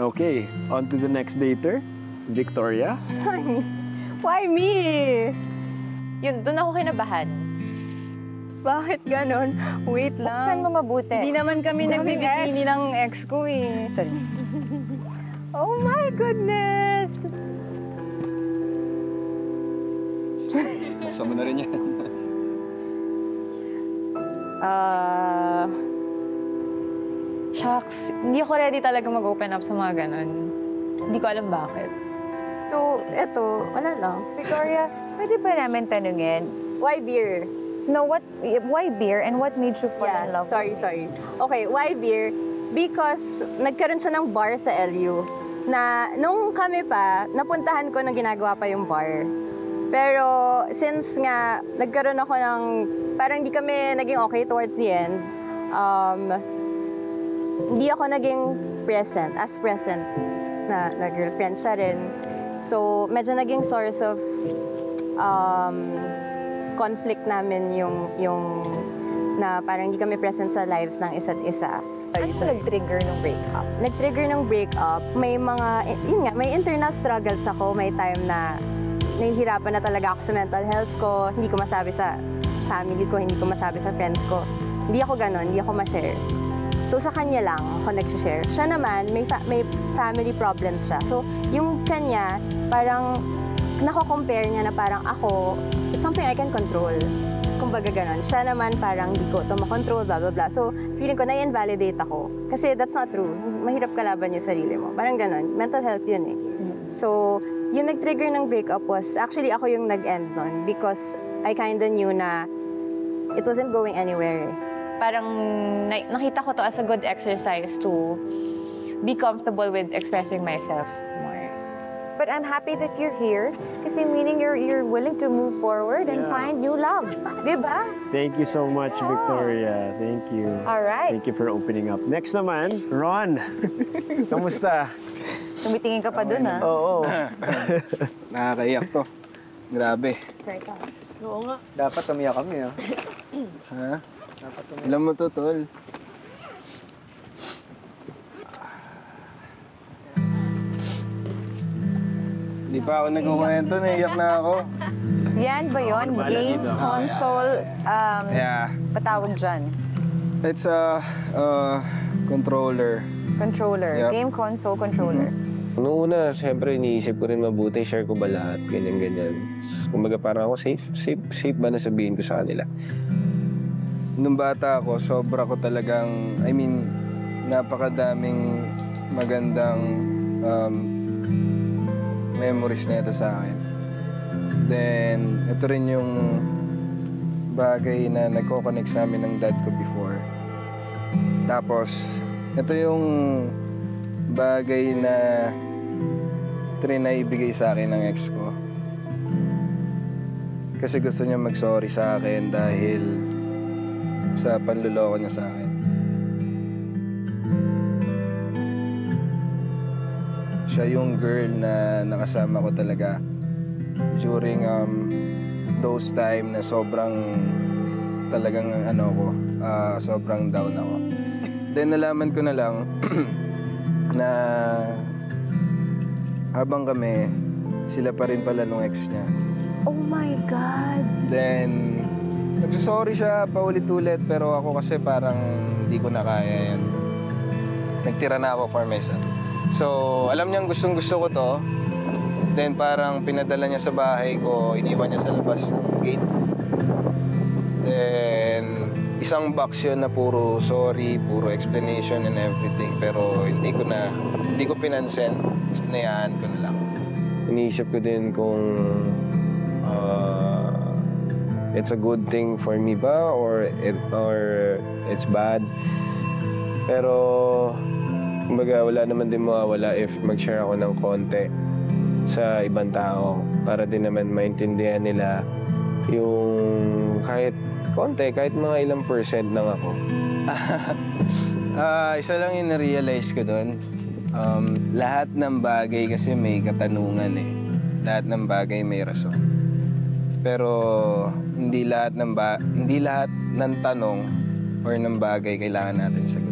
Okay, on to the next dater. Victoria. Why me? Yun, doon ako kinabahan. Bakit ganon? Wait lang. Buksan mo mabuti. Hindi naman kami nagbibikini ng ex ko eh. Sorry. Oh my goodness! Buksan mo na rin yan. Shucks, hindi ako ready talaga mag-open up sa mga ganon. Hindi ko alam bakit. So, eto, wala lang. Victoria, pwede ba namin tanungin? Why beer? No, why beer and what made you fall in love? Sorry. Okay, why beer? Because nagkaroon siya ng bar sa LU na nung kami pa, napuntahan ko nang ginagawa pa yung bar. Pero since nga nagkaroon ako ng, parang hindi kami naging okay towards the end, hindi ako naging present na girlfriend siya rin. So medyo naging source of conflict namin yung na parang hindi kami present sa lives ng isa't isa. Ano nag-trigger ng breakup? Nag-trigger ng breakup, may mga, yun nga, may internal struggles ako. May time na nahihirapan na talaga ako sa mental health ko. Hindi ko masabi sa family ko, hindi ko masabi sa friends ko. Hindi ako ganon, hindi ako ma-share. So sa kanya lang ako nag-share. Siya naman, may family problems siya. So yung kanya, parang nako-compare niya na parang ako, it's something I can control. Kumbaga ganon. Siya naman parang hindi ko ito makontrol, blah, blah, blah. So, feeling ko na-invalidate ako. Kasi that's not true. Mahirap kalaban yung sarili mo. Parang ganon. Mental health yun eh. So, yung nag-trigger ng breakup was, actually ako yung nag-end nun because I kinda knew na it wasn't going anywhere. Parang nakita ko to as a good exercise to be comfortable with expressing myself more. But I'm happy that you're here kasi meaning you're willing to move forward and find new love. Diba? Thank you so much, Victoria. Thank you. All right. Thank you for opening up. Next naman, Ron. Kamusta? Tumitingin ka pa dun, ha? Oo. Nakakaiyak to. Grabe. Oo nga. Dapat umiyak kami, ha? Ha? Alam mo to, tol. Hindi pa ako nagkukwento, naiyak na ako. Yan ba yun? Game, console, Yeah. patawag dyan? It's a controller. Controller. Yep. Game, console, controller. Noong una, siyempre, iniisip ko rin mabuti, share ko ba lahat, ganyan-ganyan. Kumbaga parang ako, safe ba na sabihin ko sa kanila? Nung bata ako, sobra ko talagang, napakadaming magandang memories na ito sa akin. Then, ito rin yung bagay na nagko-connect sa amin ng dad ko before. Tapos, ito yung bagay na ibigay sa akin ng ex ko. Kasi gusto niya mag-sorry sa akin dahil sa panluloko niya sa akin. Siya yung girl na nakasama ko talaga during those time na sobrang talagang sobrang down ako. Then nalaman ko na lang na habang kami, sila pa rin pala nung ex niya. Oh my God! Then, nagsasorry siya paulit-ulit pero ako kasi parang hindi ko na kaya yan. Nagtira na ako for myself. So, alam niyang gustong-gusto ko to. Then parang pinadala niya sa bahay ko, iniwan niya sa labas ng gate. Then, isang box yun na puro sorry, puro explanation and everything. Pero hindi ko pinansin. Hinayaan ko na lang. Iniisip ko din kung it's a good thing for me ba or it's bad. Pero kumbaga, wala naman din mawawala if mag-share ako ng konti sa ibang tao para din naman maintindihan nila yung kahit konti, kahit mga ilang percent lang ako. Isa lang yung na-realize ko doon. Lahat ng bagay kasi may katanungan eh. Lahat ng bagay may rason. Pero hindi lahat ng tanong or ng bagay kailangan natin sagot.